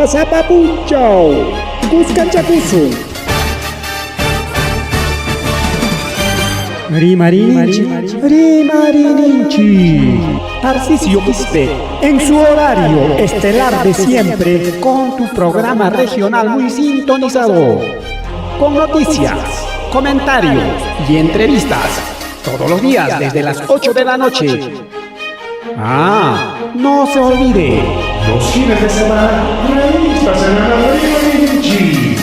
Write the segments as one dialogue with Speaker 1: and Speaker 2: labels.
Speaker 1: Sapa Punchau, Cuscanchacusu. Rimarinchi. Tarcisio Quispe, en su horario estelar de siempre, con tu programa regional muy sintonizado, con noticias, comentarios y entrevistas, todos los días desde las 8 de la noche. No se olvide,
Speaker 2: los fines de semana, revistas en la Rimarinchi.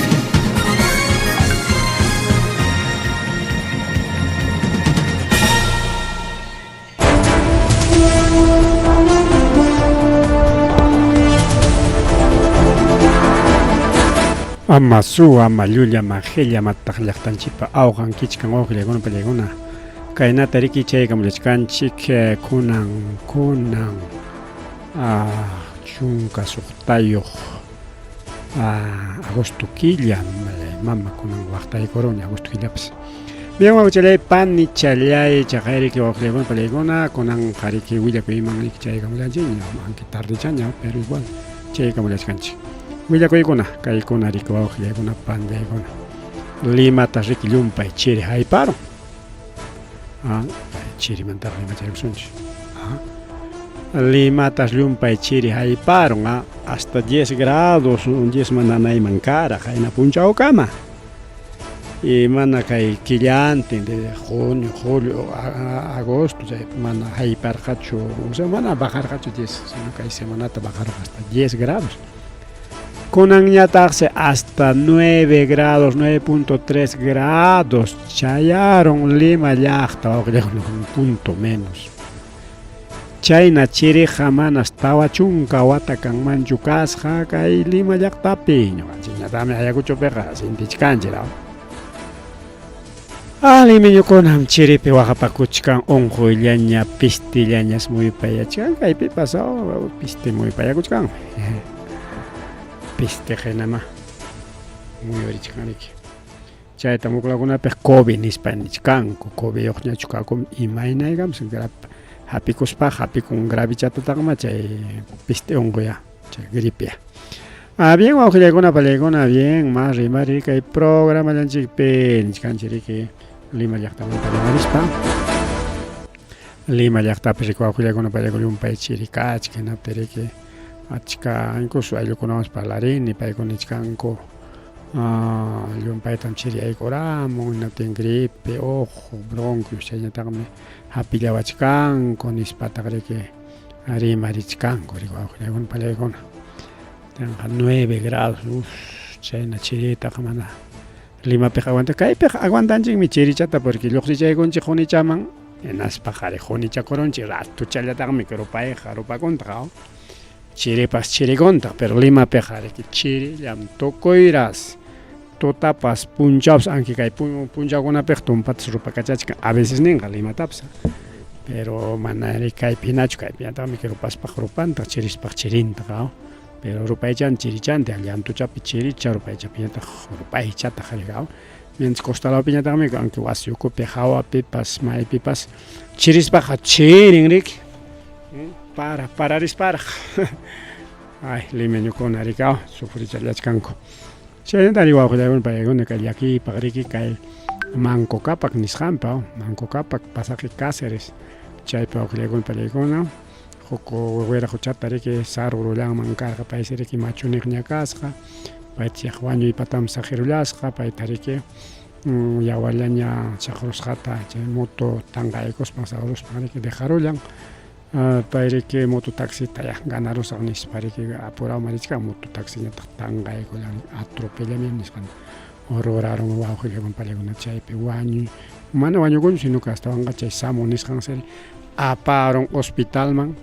Speaker 1: Amasu, Amaluya, Magelia, Matajlachtanchipa, Augan, Kichkan, Oglegona, Pelegona, Kainata Riki Chegamlechkan, Chik, Kunan, Chunka, Suktayo, Agosto Quilla, Mama, Kunan, Wachtai Coronia, Agosto Quillaps. Bien, Wachele, Pan, Nichalay, Chajariki, Oglegona, Pelegona, Kunan, Hariki, Willa, Piman, Chegamlechina, aunque tarde chaña, pero igual, Chegamlechkanchi. Willa koiguna, kaikuna rikwa ogleguna pandeguna. Lima tasriki lumpa chiri haiparo. Chiri mantar lima chayusunchi. Lima tas lumpa chiri haiparo, hasta 10 grados, 10 mananay mankara, jaina puncha okama. Y mana kai quillante de junio, julio, agosto, mana haipar hacho, o sea, mana bajar hacho 10, sino que hay semana bajar hasta 10 grados. Kunan ñatarse hasta 9 grados, 9.3 grados. Chayaron Lima llaqta, un punto menos. Chayna chiri jamanas tawachunka watakan manchukasja kay Lima llaqtapi. Ñatami ayakucho peja, sintichkanchira. Limeñukunam chiripi waqapakuchkan unqullaña, pistillañas muy payachkan. Kaypi pasado pisti muy payakuchkan. Piste genama muy orichkaniki chayta muklakunapi COVID nispanichkanku COVID yoqñachukakum imaynaygams hapikuspa hapikun gravichatataqma chay piste unquya chay gripe bien wawqillaykuna palaykuna bien más rimari kay programa llanchikpi nichkanchiriki Lima llaqtamanta rimarispa Lima llaqtapi riku wawqillaykuna palayku llumpay chirikachki naptiriki achka incluso ayllukunamas parlarini paykunichkanku llumpaytam chiriaykoramun inatin gripe, ojo, bronquios chayñataqmi hapillawachkanku nispataq riki rimarichkanku riku wawqillaykuna palaykuna 9 grados chayna chiritaqa mana Limapiqa aguanta kaypiqa aguantanchikmi chirichata porque lluqsichaykunchik qunichaman hinaspa qhari qunichakurunchik ratu chaylataqmi rupayqa rupakuntaqa chiripas chirigonta, pero Lima pejare que chiri llam tocoiras totapas punchaps aunque kay punchaguna pejtum patas rupa kachachka a veces ninga Lima tapsa pero manari kay pinachu kay pinatami que rupas pajrupanta chiris pajchirinta pero rupaychan chirichante llam tuchapi chiricha rupaycha pinata rupaychata jarigao mientras costala pinatami aunque wasiuko pejawa pipas mai pipas chiris paja chirinrik para dispara. Ay, limeñukuna rikao, sufrichallachkanku. Chaynatari wawqillaykuna paykuna kay llaki pagriki kay Manco Capac nisqanpa, Manco Capac pasaqi Cáceres. Chaypi wawqillaykuna palaykuna huku wira huchata riki sarurullanman karqa paysi riki machuniq ñakasqa paychik wañuypatam saqirullasqa payta riki yawarllaña chaqrusqata chay moto tanqaykuspan saqruspan riki dejarullan payriki mototaxita ya ganarusaq nispa riki apurado marichka mototaxi ñataq tanqaykullan atropellamiento nispan horroraron wawqillaykuna palaykuna chaypi wañuy mana wañukunchu sino que astawanqa chay SAMU nisqan seri aparon hospitalman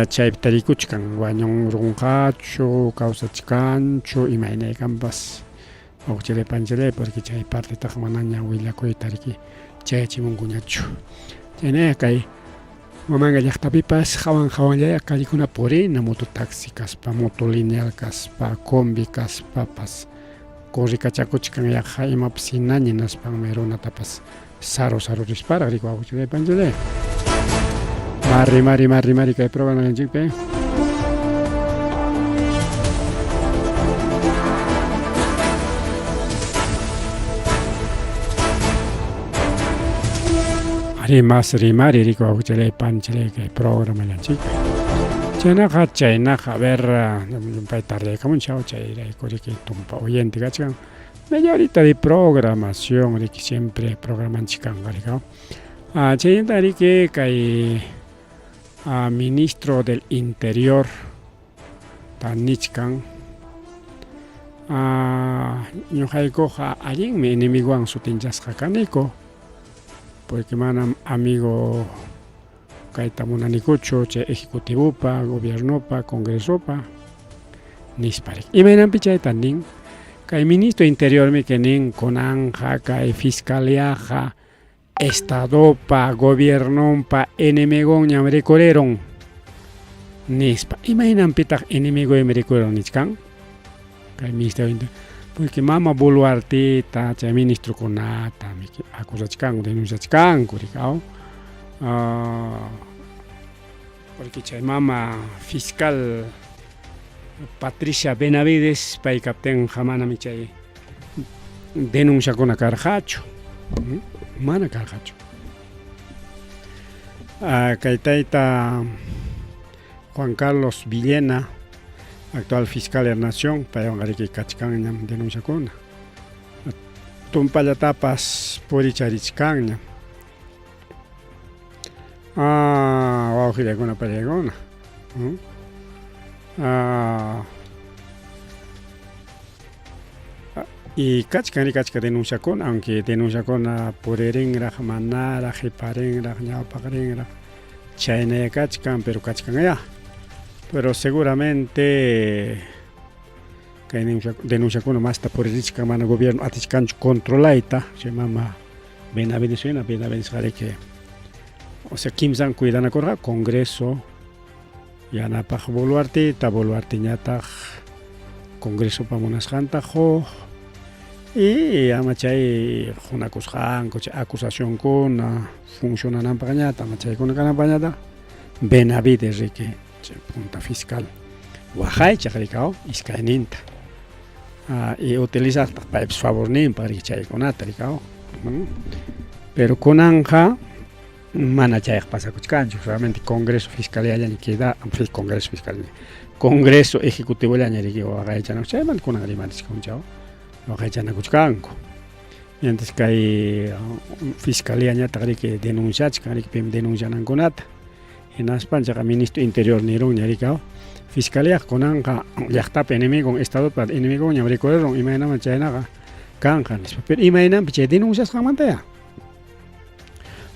Speaker 1: chaypi tarikuchkan wañunrunqachu kawsachkanchu imaynaykanpas wawqillaypanchalay porque chay partitaqa manaña willakuyta riki chayachimunkuñachu chayna kay Mamanga llaqtapipas hawanllaya kallikuna purina mototaxi kaspa motolineal kaspa combi kaspapas kurrikachakuchkan yaqa imapas hinaña naspanmi runatapas saru risparaq riku wawqillaypanchalay mari kay programa llanchikpi rimas rimari rico chile pan chile que programa la chica chaynaqa ver yumpay tarde kamun chao chayrayku riki tumpa oyente kachkan media horita de programación riki siempre programanchik kanqa rika chayta riki kay ministro del interior tanichkan ñuqaykuqa allinmi enemigowan sutinchasqa kaniku porque manam amigo kayta munanikuchu chay ejecutivopa, gobiernopa, congresopa nisparik. Imaynanpi chayta nin kay ministro interiormi que nin kunanja kay fiscaliaja estadopa, gobiernopa enemigon ñam rikureron nispa. Imaynanpitaq enemigoymi rikureron nichkan kay ministro interior. Porque mama Boluarteta, chay ministro kunata acusachkanku, denunciachkanku rikao. Porque chay mama fiscal Patricia Benavides pay kapten manami chay denunciakuna karqachu, mana karqachu. Kay tayta Juan Carlos Villena, actual fiscal de la Nación, paywan riki kachkanñam denunciakuna. Tumpallatapas puricharichkanñam. Wawqiykuna pallaykuna. Y kachka denunciakuna, aunque denunciakuna puririnraq, manaraq, hiparinraq, ñawpaqrinraq, chaynaya kachkan, pero kachkanaya. Pero seguramente kay denunciakuna masta puririchkan mana gobierno atichkanchu controlayta, chay mama Benavides que o sea, kimsan cuidanakurqa Congreso yanapaq Boluarteta, Boluarteñataq Congresopa munasqanta huq y ama chay hunakusqanku chay acusacionkuna funcionananpaqñata ama chaykuna kananpaqñata Benavides riki chay punta fiscal waqaychaq rikao iskayninta y utilizaqtaq paypis favorninpaq riki chaykunata rikao pero kunanja mana chayqa pasakuchkanchu solamente Congreso Fiscaliallaña queda Congreso Fiscal Congreso Ejecutivollaña riki waqaychanakuch chayman kunan rimarichkanchau waqaychanakuchkanku mientras kay Fiscaliañataq riki denunciachkan riki pim denuncianankunata hinaspanchaqa ministro interior nirunña rikao Fiscalía kunanqa llaqtapi enemigo estadopa enemigo ñam rikureron imaynaman chaynaqa kanqa nispa pero imaynanpi chay denunciasqanmantaya.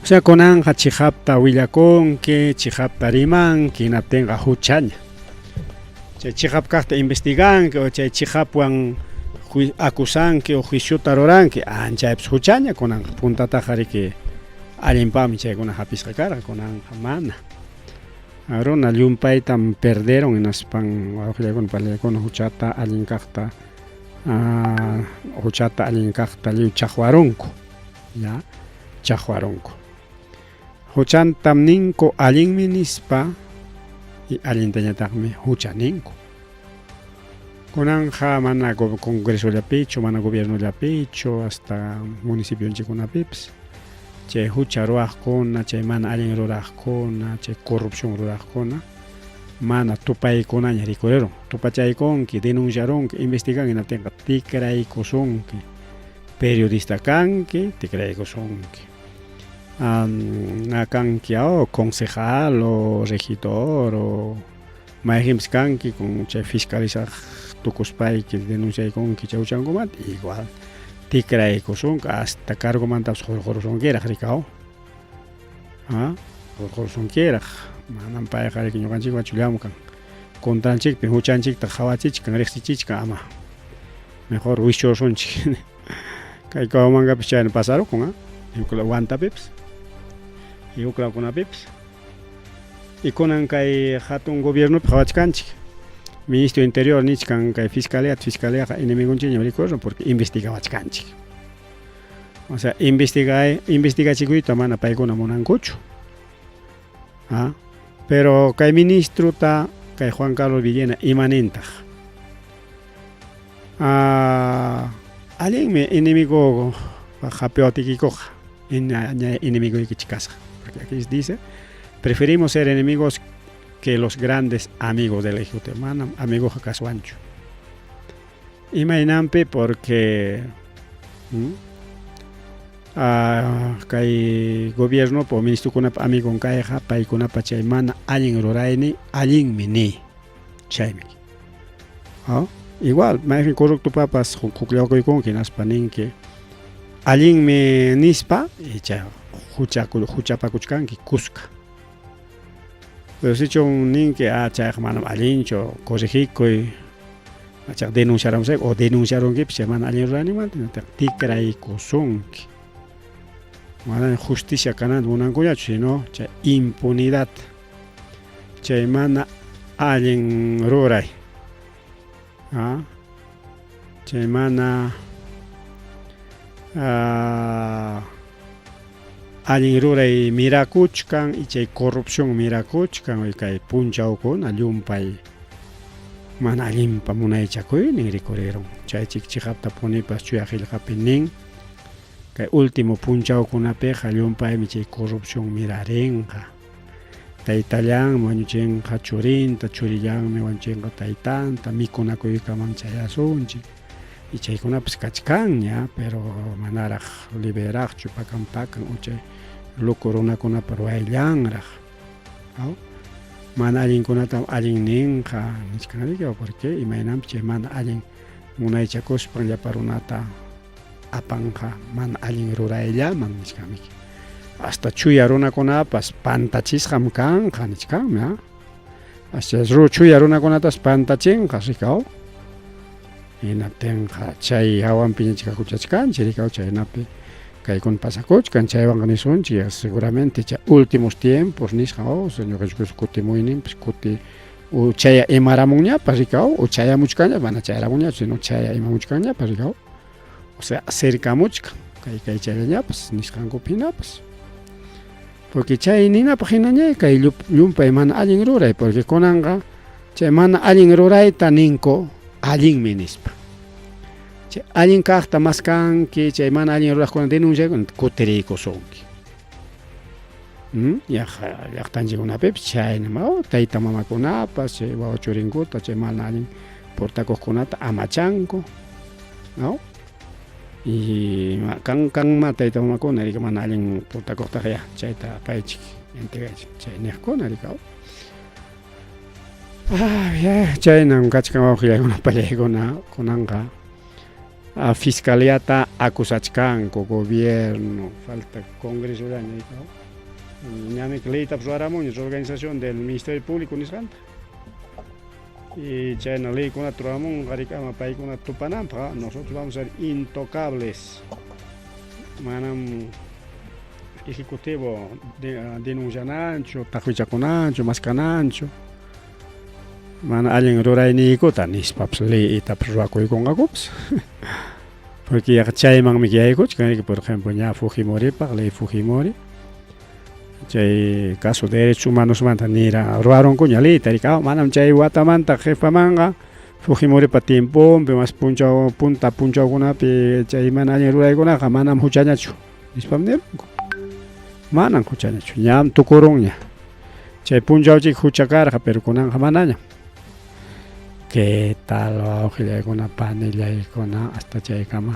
Speaker 1: O sea, kunanqa chihapta willakunki, chihapta rimanki, hinaptinqa huchaña. Chay chihap kaqta investiganki o chay chihapwan acusanki o juiciota ruranki, anchaypis huchaña kunanqa puntataqa riki allinpami chaykuna hapisqa karqa kunanqa mana. Runa llumpaytam perderon hinaspan wawqiykuna pallaykuna huchata allin kaqta lliw chaqwarunku, ya chaqwarunku. Huchantam ninku allinmi nispa y allintañataqmi hucha ninku. Kunanja mana congresollapichu, mana gobiernollapichu, hasta municipionchikunapipas. Chay hucha ruwaqkuna, chay mana allin ruraqkuna, chay corrupción ruraqkuna, mana tupaykunaña rikureron. Tupachaykunki, denunciarunki, investigan hinaptinqa tikraykusunki. Periodista kanki, tikraykusunki. Kanki o concejal o regidor o mayjimps kanki con chay fiscalizaq tukuspayki denunciaykunki chawchankumat igual tikraykusunki hasta cargomantapas hurqurusunkirak rikao hurqurusunkiraq manan payqa riki ñuqanchikwan chullamukan kuntanchikpi huchanchikta hawachichkan riqsichichkan ama mejor wichursunchik kay kawmankapish chayna pasarukun yukla wantapipas yuklakunapipas y kunan kay hatun gobiernopi hawachkanchik ministro interior nichkan kay fiscaliaqa enemigunchikñam rikurin porque investigawachkanchik o sea investigachikuyta mana paykuna munankuchu pero kay ministrota kay Juan Carlos Villena imanintaq allinmi enemigo hap'iwa tikikuqa enemigo de Kichikasa. Porque aquí dice, preferimos ser enemigos que los grandes amigos del Ejiote. Manam amigo Hakaswancho. Imainampe porque kay gobierno po ministro kuna amigo kayja paykuna pachay mana allin rurayni allin mini chaymi. Igual, más corrupto papas juklawkuykunki naspa ninki allin mi nispa y chay huchapakuchkanki kuska. Pero si chon ninki chay manam allincho corregikuy denunciaron o denunciaron que se man allin rurayni mantinata tikraykusunki. Mana justicia kanan munankullachu sino chay impunidad chay mana allin ruray chay mana allin ruray mirakuchkan y chay corrupción mirakuchkan kay punchawkuna llumpay mana allinpa munaychakuynin rikurieron chay chikchijapta punipas chuya qillqapi nin kay último punchawkunapiqa llumpaymi chay corrupción mirarinqa taytallanmi wañuchinqa churinta churillanmi wañuchinqa taytanta mikunakuykaman chayasunchik y chaykunapas kachkanña pero manaraq liberaqchu pakan chay luku runakunapa ruwayllanraq mana allinkunata allin ninqa nishkanrika porque imaynampi chay mana allin munaychakuspan llapa runata apanqa mana allin rurayllaman nishkamiki hasta chuya runakunapas pantachisqam kanqa nishkami hasta chuya runakunatas pantachinqa rikaw hinaptinqa chay hawanpi ñachikakuchachkanchik rikaw chaynapi kaykuna pasakuchkan chaywanqa nisunchik seguramente chay últimos tiempos nisqa Señor Jesucristo kutimuyninpis kuti chaya imaramunñapas rikaw chayamuchkanña mana chayaramunñachu sino chaya imamuchkanñapas rikaw o sea acercamuchkan kay chayllañapas nisqankupinapas porque chay ninapaq hinaña kay llumpay mana allin ruray porque kunanqa chay mana allin rurayta ninku allinmi nispa chay allin kaqta maskanki chay mana allin ruraqkuna denunciakuna kutirikusunki llaqtanchikkunapipas chaynama tayta mamakunapas chay wawa churinkuta chay mana allin portakuqkunata amachanku y kanma tayta mamakuna rika mana allin portakuqtaqa ya chayta paychik entregaychik chay niqkuna rikaw chaynam kachkan wawqillaykuna pallaykuna kunanqa fiscaliata acusachkanku gobierno falta congresollaña rikaw ñami leytapas ruramunña organización del Ministerio Público nisqanta y chayna leykunata ruramunqa rikama paykuna tupananpaq nosotros vamos a ser intocables manam ejecutivo denunciananchu taquichakunanchu maskananchu mana allin rurayniykuta nispapas leytapas rurakuykunqakupas porque chaymanmi yaykuchkan por ejemplo ña Fujimoripaq ley Fujimori chay caso de derechos humanos manta nira ruaronkuña leyta rikaw manam chay watamanta jefamanqa Fujimoripa tiempompi mas punta punchawkunapi chay mana allin ruraykunaqa manam huchañachu nispam nirunku manam huchañachu ñam tukurunña chay punchawchik huchakarqa pero kunanqa manaña qué tal wawqillaykuna panillaykuna hasta chaykama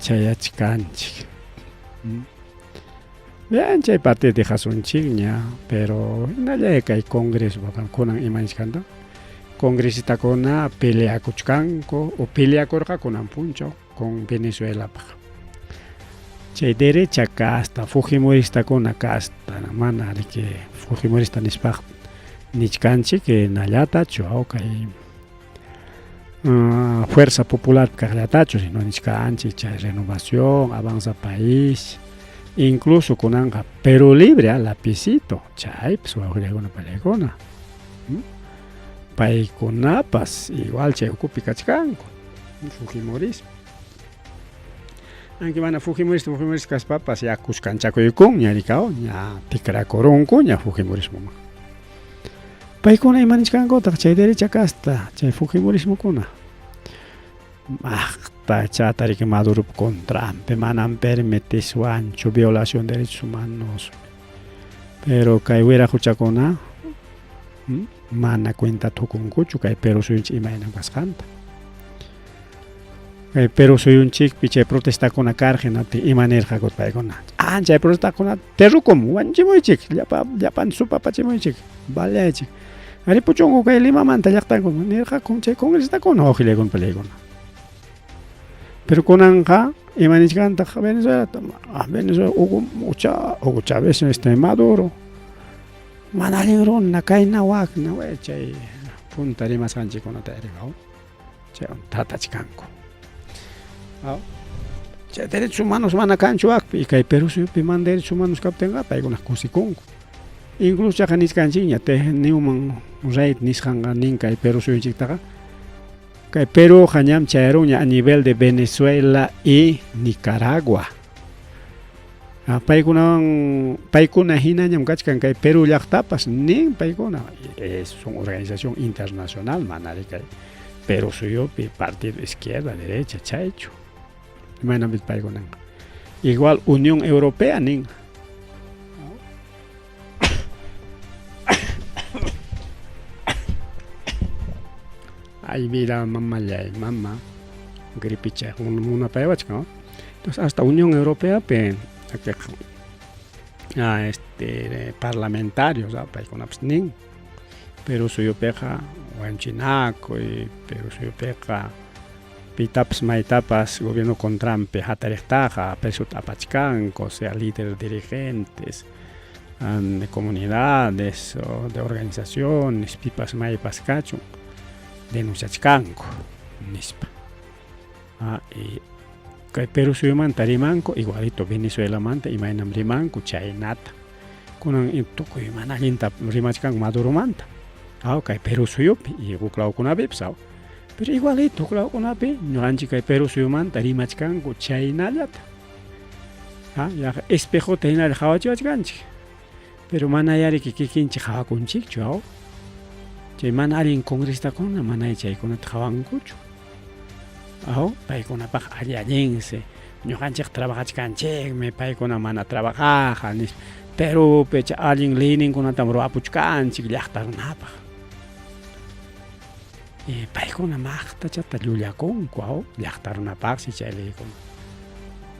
Speaker 1: chayachkanchik bien chay parte dejasunchikña pero hinalla kay congreso kunan imanchkanta congresistakuna peleakuchkanku o peleakurqa kunan punchaw con Venezuelapaq chay derecha kasta Fujimoristakuna kasta mana riki Fujimorista nispaq nichkanchik nallatachu kay Fuerza Popular kaqllatachu sino nichkanchik chay Renovación Avanza País incluso kunanqa Perú Libre lapicito chaypas wawqillaykuna pallaykuna paykunapas igual chay ukupi kachkanku Fujimorismo anki mana Fujimorista kaspapas ya kuskanchakuykunña rikaw ña tikrakurunkuña Fujimorismoman paykuna imanichkankutaq chay derecha kasta chay Fujimorismokuna llaqta chatari que Maduro contra manan permite su ancho violación de derechos humanos. Pero kay wira huchakuna mana cuenta tukunkuchu kay Perú suyunchik imayna kasqanta. Kay Perú suyunchik piche protesta kuna kargenati imanirqakut paykuna. Ancha protesta kuna terrukum wanchimuychik llapan supapachimuychik balaychik. Ari puchungu kay Limamanta llaqtankuna nirqakun chay congresistakuna ujilaykun palaykuna. Pero kunanqa imanichkanta Venezuela Venezuela Hugo Chávez Maduro mana allin runa kayna waqna chay punta rimasqanchikkunata riqaw chaywan tatachkanku. Chay derechos humanos mana kanchu waqpi y kay Perú suyupi mana derechos humanos kaptinqa paykuna kusikunku. Incluso chaqa nisqanchikña Newman Reid nisqanqa nin kay Perú suyunchiktaqa kay Perú ñam chayrunña a nivel de Venezuela y Nicaragua. Paykuna hinañam kachkan kay Perú llaqtapas nin paykuna. Es una organización internacional manari kay Perú suyupi partido izquierda, derecha, chaychu. Imaynapis paykuna. Igual Unión Europea nin. Ay mira mamá gripicha una payawachka, ¿no? Entonces hasta Unión Europea parlamentarios paykunapas nin Perú suyupiqa wanchinaku y Perú suyupiqa pitapas maytapas gobierno contrampi hatariqtaqa presuta apachkanku, sea líderes dirigentes de comunidades o de organizaciones pipas maypas kachun denunciachkanku nispa. Y kay Perú suyumanta rimanku igualito Venezuela manta imaynam rimanku chaynata kunan tukuy mana allinta rimachkanku Maduro manta kay Perú suyupi y uklawkunapipas pero igualito uklawkunapi ñuqanchik kay Perú suyumanta rimachkanku chaynallata yaqa espejota hinalla hawachiwachkanchik pero mana yariki kikinchik hawakunchikchu chay mana allin congresistakuna mana chaykunata hawankuchu paykunapaq allinsi ñuqanchik trabajachkanchikmi paykuna mana trabajaqa nish Perúpi chay allin leyninkunatam ruwapuchkanchik llaqta runapaq y paykuna maqtachata llullakunku llaqta runapaqsi chay leykuna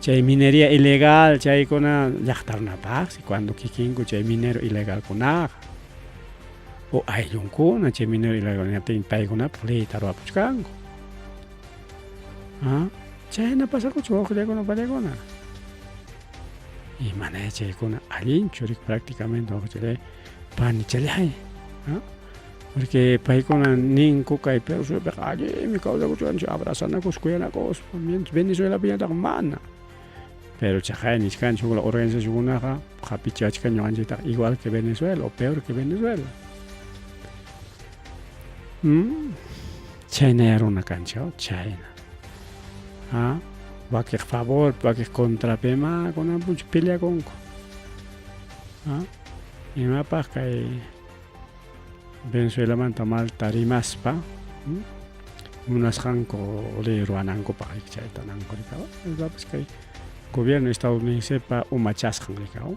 Speaker 1: chay minería ilegal chaykuna llaqta runapaqsi cuando kikinku chay minero ilegalkunaqa o ayllunkuna chay minero ilegalkunapi paykunapaq leyta ruwapuchkanku. Chayna pasakuchu uqllaykuna palaykuna y mana chaykuna allinchu prácticamente uqllay panichalay porque paykuna ninku kay Perú suyupiqa allimi kawsakuchkanchik abrazanakus kuyanakus mientras Venezuela piñataqa mana pero chaqay nishkanchik la organizacionkunaqa hapichachka ñuqanchiktaqa igual que Venezuela o peor que Venezuela. Chayna runa kanchik chayna wakiq favor wakiq contrapima kunanpunchik peleakunku imapaq kay Venezuelamanta malta rimaspa munasqanku ley ruwanankupaq chaytananku rikaw kay gobierno estadounidensepa umachasqan rikaw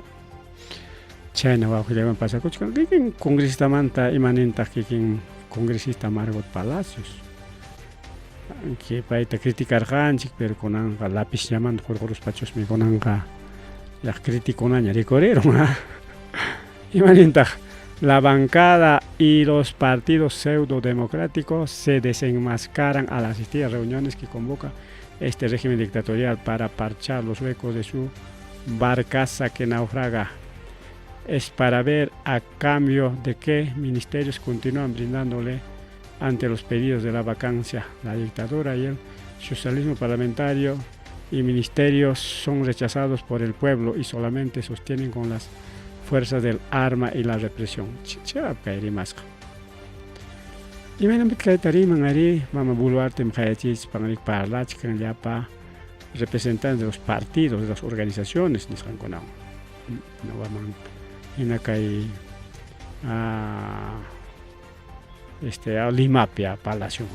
Speaker 1: chayna wawqillaywan pasakuchkan kikin congresistamanta imanintaq kikin congresista Margot Palacios que payta criticarqanchik pero kunanqa lápiz llamando hurquruspachusmi kunanqa llaq criticunaña rikurieron imanintaq la bancada y los partidos pseudo-democráticos se desenmascaran al asistir a reuniones que convoca este régimen dictatorial para parchar los huecos de su barcaza que naufraga. Es para ver a cambio de qué ministerios continúan brindándole ante los pedidos de la vacancia. La dictadura y el socialismo parlamentario y ministerios son rechazados por el pueblo y solamente sostienen con las fuerzas del arma y la represión. Imaynapit kay tariman ari mama buluarte mkhayachis pangarik parlach kan llapa representantes de los partidos, de las organizaciones nisqankunawan no waman hina kay a Limapi a Palacio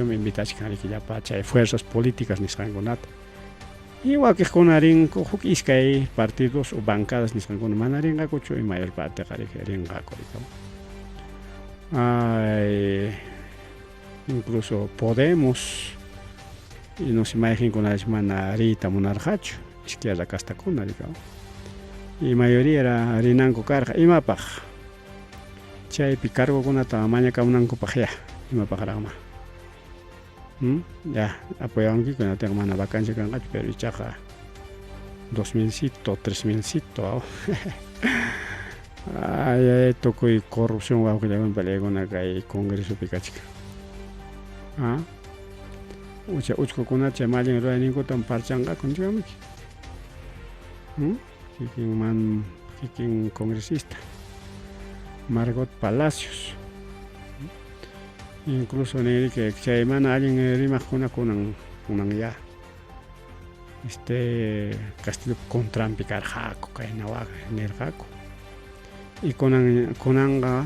Speaker 1: me invitachkan rikillapa chay fuerzas políticas nisqankunata igual que kunarin huk iskay partidos o bancadas nisqankuna mana rinqakuchu y mayor parte rinqaku incluso Podemos y no se imaginen con la semana rita monarjacho izquierda castakuna y mayoría era rinanko carga y mapaj chay picargo con la tamaña kaunanko pajea y mapajarama ya apoyaron que no tengo mana vacancia con gacho pero chaja 2000 sito 3000 sito ay tocó y corrupción va que le van pelea con acá y congreso picachica ucha uchko kuna chamalin ruanin ko tan parchanga con digamos kikin congresista Margot Palacios incluso en el que chaymana alguien rima kunan ya Castillo con Trump y Carjaco kainawa nerjaco y kunanga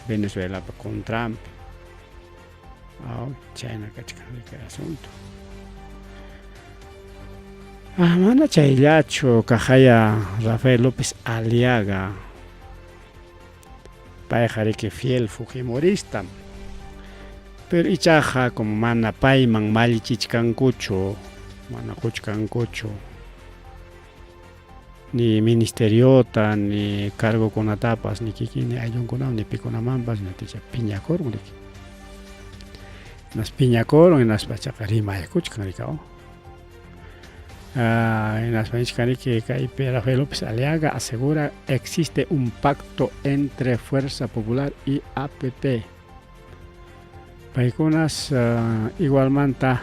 Speaker 1: Venezuela con Trump China que asunto mana chayllacho kajaya Rafael López Aliaga que fiel fujimorista pero ichaja como mana payman malichichkankuchu mana kuchkankuchu ni ministeriota ni cargo con atapas ni kikini ayunkunaw ni pikunamampas ni ticha piñakor nas piñakor en las pachacarima escuchan ricao en las pachacarima que Rafael López Aliaga asegura existe un pacto entre Fuerza Popular y APP paikunas igualmente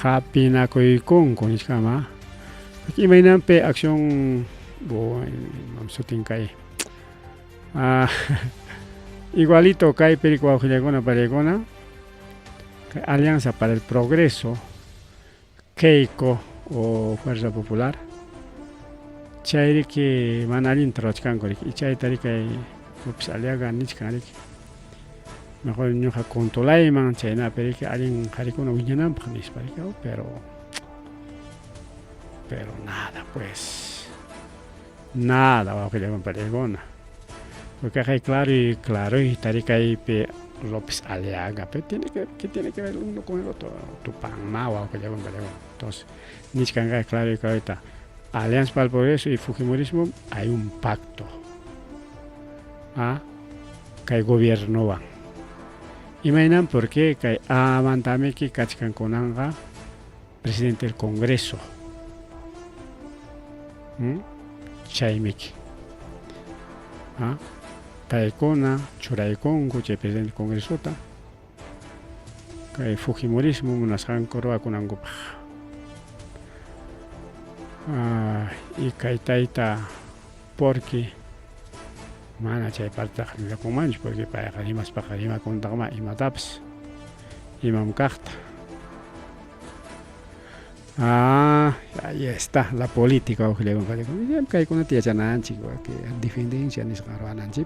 Speaker 1: hapina koikon con iskama aquí mainampe acción mamsutin kai igualito kai pericua paregona Alianza para el Progreso, Keiko o Fuerza Popular, Chairi que manalin trochkankorik, y Chay Tarika y Aliaga Nichkarik. Mejor ñoja contolaiman, Chayna Perique, alguien Harikuna Winyanam, pero nada, pues, nada va a pelear con Paregona. Porque hay claro, y Tarika y López Aliaga, pero ¿qué tiene que ver uno con el otro? Tupamagua, que llevan. Entonces, Nichkanga, claro y ahorita, Alianza para el Progreso y Fujimorismo, hay un pacto. Que el gobierno va. Imaginan por qué que avantame que Kachkan Konanga, presidente del Congreso. Chaimiki. Taikona, Churaikon, Guche, presidente del Congreso, que Fujimorismo, Munasan Koroa con Angopa. Y Kaitaita, porque Mana Chay Parta, la Comanche, porque para Jarimas Pajarima con Dagma y Mataps, y Mamkarta. Ahí está la política o que le que con tía chananchi que defendencia ni scarwananchi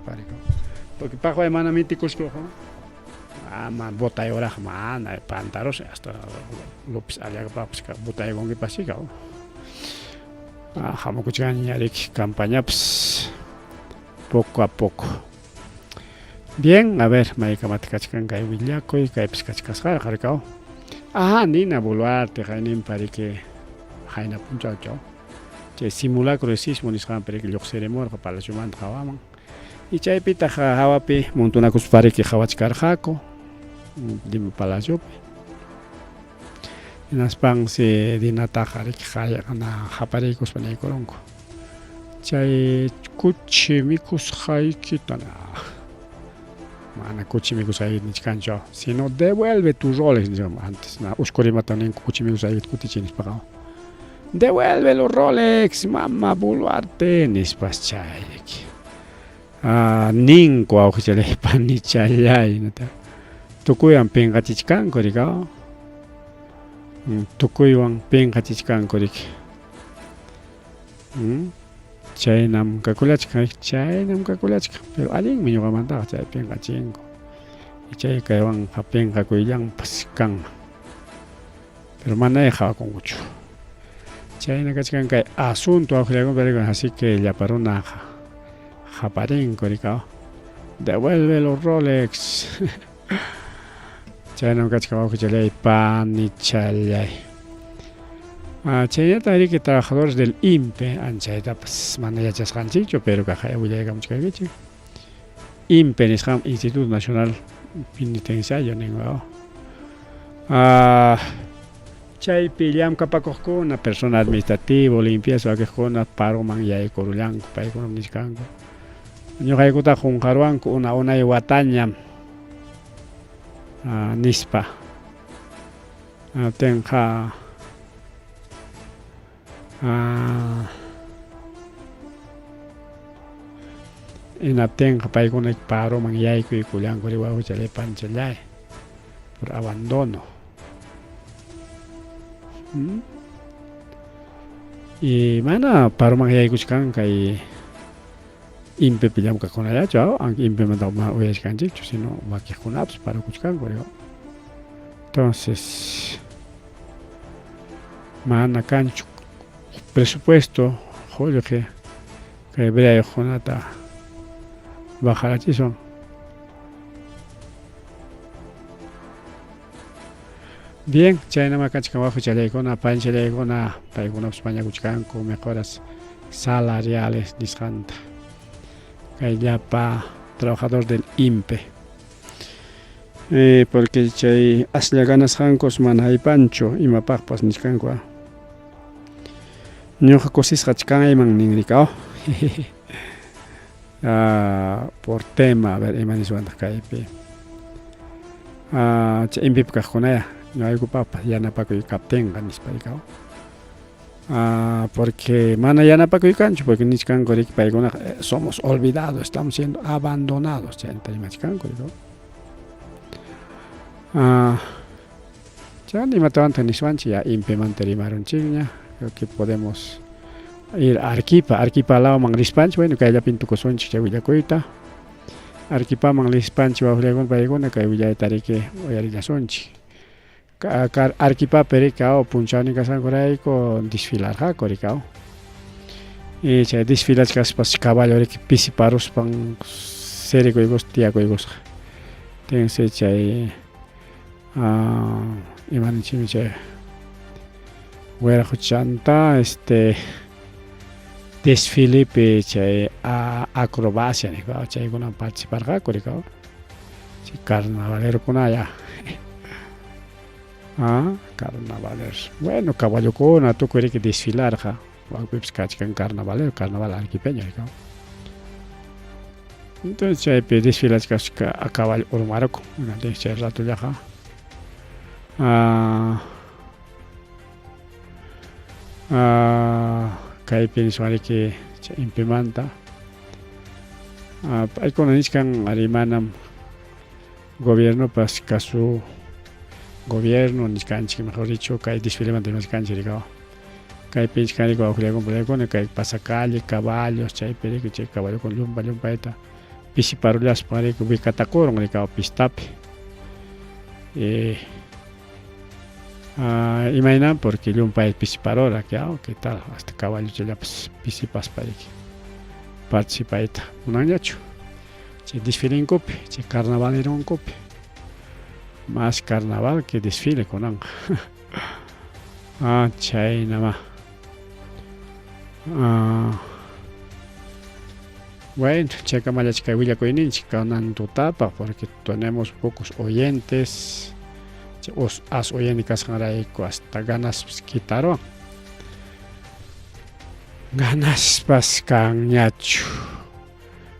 Speaker 1: porque pajo de mana míticos cojo man bota y ora man pantaros hasta López Aliaga papus ka bota y con que pasiga jamo kuchan ya campaña poco a poco. Bien, a ver, maika matkachkan kai villaco y kai piskachkasgar jarikao. Nina Boluarte, Jainin Parique, Jaina Punchacho. Que simulacro de sismo ni saben pero que yo seremos para la Juman Jawaman. Y Chaipita Jawapi, Montunacus Parique Jawachkar Jaco, Dim Palacio. En Aspan se dinata Jarik Jayana Japaricos Panecoronco. Chay Kuchimikus Jaikitana. Mana kuchimikus ahí nichkancho. Si no devuelve tus roles, digamos, antes. Ushkorima también kuchimikus ahí kutichinis pagado. Devuelve los Rolex, mamá Boluarte, nispas chayek. Ninko auxile panichayay, nata. Tukuyan pengachichkan korikao. Tukuyan pengachichkan korik. Chaynam kakulachka, pero alguien me llegó a mandar, chay penga chingo. chay kaywan hapenqa kuyllanpas kan pero mana dejawakunkuchu chayna kachkan kay asunto awqriyakunpa así que llapa runaqa haparinku rikaw devuelve los Rolex chayna kachkan wawqichalay panichalay chaynata riki trabajadores del INPE anchaytapas mana yachasqanchikchu pero kaja willaykamuchkaykichik INPE nisqam Instituto Nacional Penitenciario ninqa chaypi llamkapakuqkuna persona administrativo limpieza wakiqkuna paroman yaykurullanku paykuna nisqanku ñuqaykutaqa qunqarwanku unay watañam nispa tenqa inaptenqa paykuna paroman yaykuykullanku wawqichalay panchalay por abandono y mana paroman yaykuchkan kay INPEpi llamkakunallachu aunque INPEmanta uyashkanchikchu sino wakiqkunapas parakuchkanku entonces mana kanchu presupuesto joyuqi kay brayuqkunata bajarachishun bien chaynama kachkan wawqichallaykuna panchallaykuna paykunapas mañakuchkanku mejoras salariales nisqanta kay llapa trabajador del INPE porque chay aslla ganasqankos mana haypanchu imapaqpas nisqanku ñuqa kusisqachu kanayman ninrikaw por tema a ver imaniswantaq kaypi chay INPEpi kaqkunaya ñuqaykupapas yanapakuy kaptinqa nispaykaw porque mana yanapakuykanchu porque nisqanku riki paykunaqa somos olvidados estamos siendo abandonados chayta rimachkanku rikaw chayna imatawantaq niswanchik ya INPEmanta rimarunchikña creo que podemos ir a Arequipa lawaman rispanchik bueno kayllapin tukusunchik chay willakuyta Arequipaman rispanchik wawqiykuna paykuna kay willayta riki uyarillasunchik Arequipapi rikaw punchawnin kasqankurayku desfilarqaku rikaw y chay desfilachkaspas caballo riki pisiparuspan serikuykus tiyakuykusqa tensi chay imaninchikmi chay wiraquchanta desfilepi chay acrobacia rikaw chaykunaman participarqaku rikaw chay carnavalerokunaya carnavaleros bueno caballokuna tukuy riki desfilarqa wawpipas kachkan carnaval arequipeño rikaw entonces chaypi desfilachkashka a caballo urmarqaku chay ratullaqa kaypi niswanriki chay INPEmanta paykuna niskan ari manam gobiernopas kasu gobierno niskanchik mejor dicho kay desfilemanta rimashkanchik rikaw kaypi niskan riki wawqriyakunpuraykuna kay pasacalle caballos chaypi riki chay caballokuna llumpayta pisiparullaspa riki wikatakurun rikaw pistapi imayna porque llumpay pisiparora ¿qué tal hasta caballo chayllapas pisipaspa riki participayta munanllachu chay desfilenkupi chay carnavaleronkupi más carnaval que desfile kunanqa chaynama bueno chayka mallachik kay willakuyninchik kanan tutapaq porque tenemos pocos oyentes as oyente kasqanrayku hasta ganaspas quitaron ganaspas kanñachu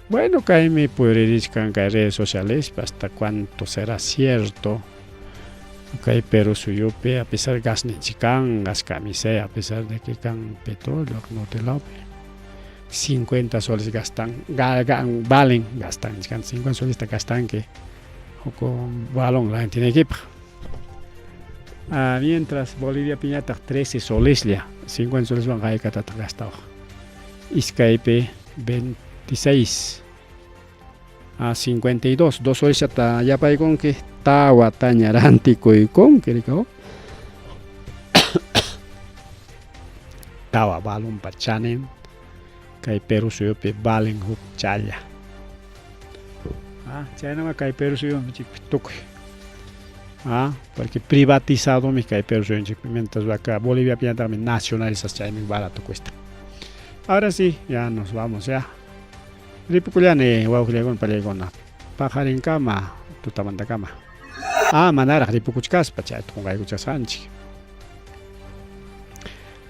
Speaker 1: bueno kaymi puririscan kay redes sociales hasta cuánto será cierto kay Perú suyupi a pesar gasninchik kan gas camisea a pesar de que kan petróleo no te lo 50 soles gastan valen gastan 50 soles gastan que con balón la tiene equipo mientras Bolivia piñata 13 soles ya 50 soles van a gastado Skype 26 a 52 dos horas hasta ya para con que tawa tañaranti con que rico tawa balon pachanen kay Perú suyo pe balen huk chaya chaya nama kay Perú suyo chik tuk porque privatizado mi kay Perú suyo chik mientras acá Bolivia piensa también nacionalizas chaya mi barato cuesta. Ahora sí, ya nos vamos ya. Ripukuliane wawkriakuna pallaykuna pajarin kama tutamanta kama manaraq ripukuchkaspa chayta qunqaykuchasqanchik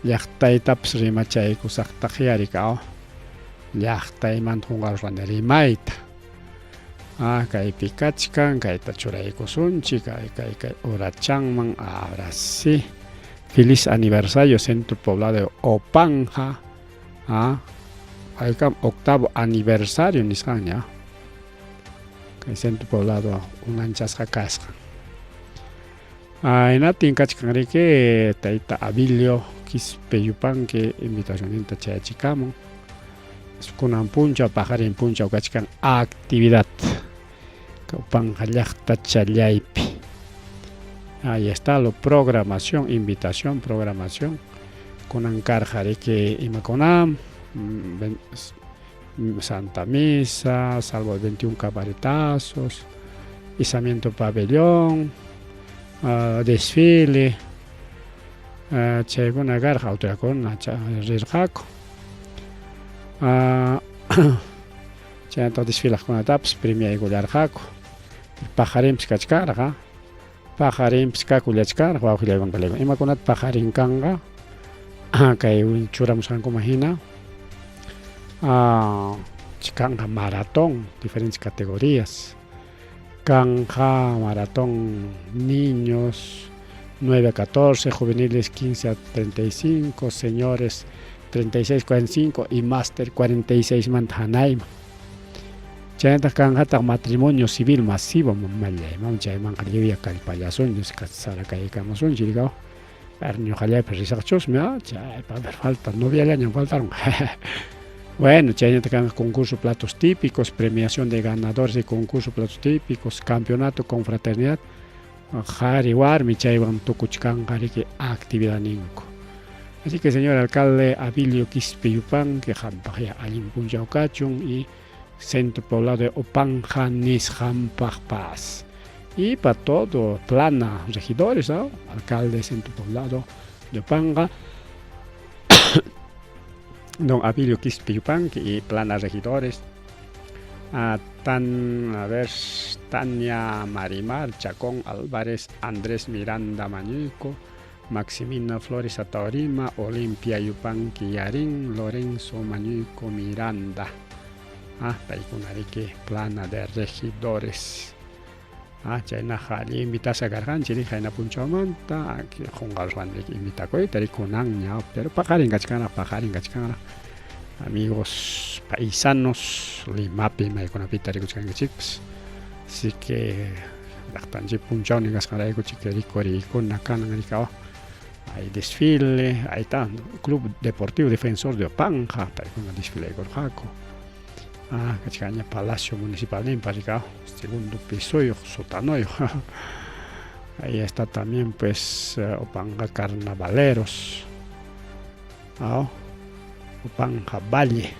Speaker 1: llaqtaytapas rimachaykusaq taqyari kaw llaqtaymanta qunqarusqani rimayta kaypi kachkan kayta churaykusunchik kay urachanman. Ahora sí, feliz aniversario Centro Poblado de Opanja. Octavo aniversario nisqaña kay Centro Poblado unanchasqa kasqa inatin kachkanriki tayta Abilio Quispe Yupanqui invitacioninta chayachikamun kunan punchaw pajarin punchaw kachkan actividad Opanja llaqta challaypi ahí está lo programación invitación programación kunan karjariki imakunam Santa Misa, salvo de 21 cabaretazos, izamiento pabellón, desfile, chaykuna karqa autorakuna rirqaku chayanta desfilaqkunatapas premiaykullarqaku pajarinpis kachkarqa pajarinpis kakullachkarqa wawqillaykuna pallaykuna imakunata pajarin kanqa kay churamusqankuma hina kanja maratón, diferentes categorías. Canja, maratón, niños, 9 a 14, juveniles 15 a 35, señores 36 a 45 y máster 46 mantanaima. Chayanta canja matrimonio civil masivo, mamayayman, chayman qalliwya kallpallasun, sarakaykamusun, chirikaw. Arño jalay perisachosme, chay, para ver falta, novia le faltaron. Bueno, chayanta kan concurso platos típicos, premiación de ganadores de concurso platos típicos, campeonato con fraternidad, jari warmi chaywan tukuchkanqariki actividad ninko. Así que señor alcalde Abilio Quispe Yupanqui qampaq ya allin punchaw kachun y Centro Poblado de Opanja nisqanpaq paz. Y para todo, plana regidores, ¿no? Alcalde Centro Poblado de Opanja, don Abilio Quispe Yupanqui y plana regidores, Tania Marimar Chacón Álvarez, Andrés Miranda Mañuico, Maximina Flores Ataurima, Olimpia Yupanqui Yarín, Lorenzo Mañuico Miranda. Paykunariki plana de regidores. Chayna jali invitasa karqanchik hayna punchawmanta qunqarusqanriki invitakoyta rikunanña, pero pajarin kachkanraq amigos paisanos Limapi maykunapita rikuchkanchikpas. Así que llaqtanchik punchawnin kasqanraykuchik rikurikuna kanan rikaw. Hay desfile, hay tanto Club Deportivo Defensor de Opanja, paykuna desfilaykurqaku. Kachkaña Palacio Municipal Nimpa, segundo piso y sótano. Ahí está también pues Opanja Carnavaleros, Opanja Valle,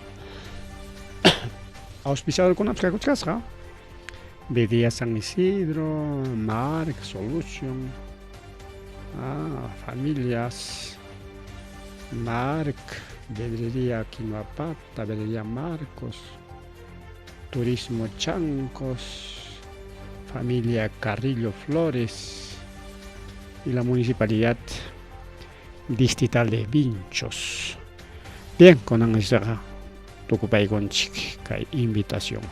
Speaker 1: auspiciado con Apscacuchasca, Bedía San Isidro, Mark Solution, Familias, Mark, Bedrería Quinoapata, Bedrería Marcos, Turismo Chancos, Familia Carrillo Flores y la Municipalidad Distrital de Vinchos. Bien, con esta invitación.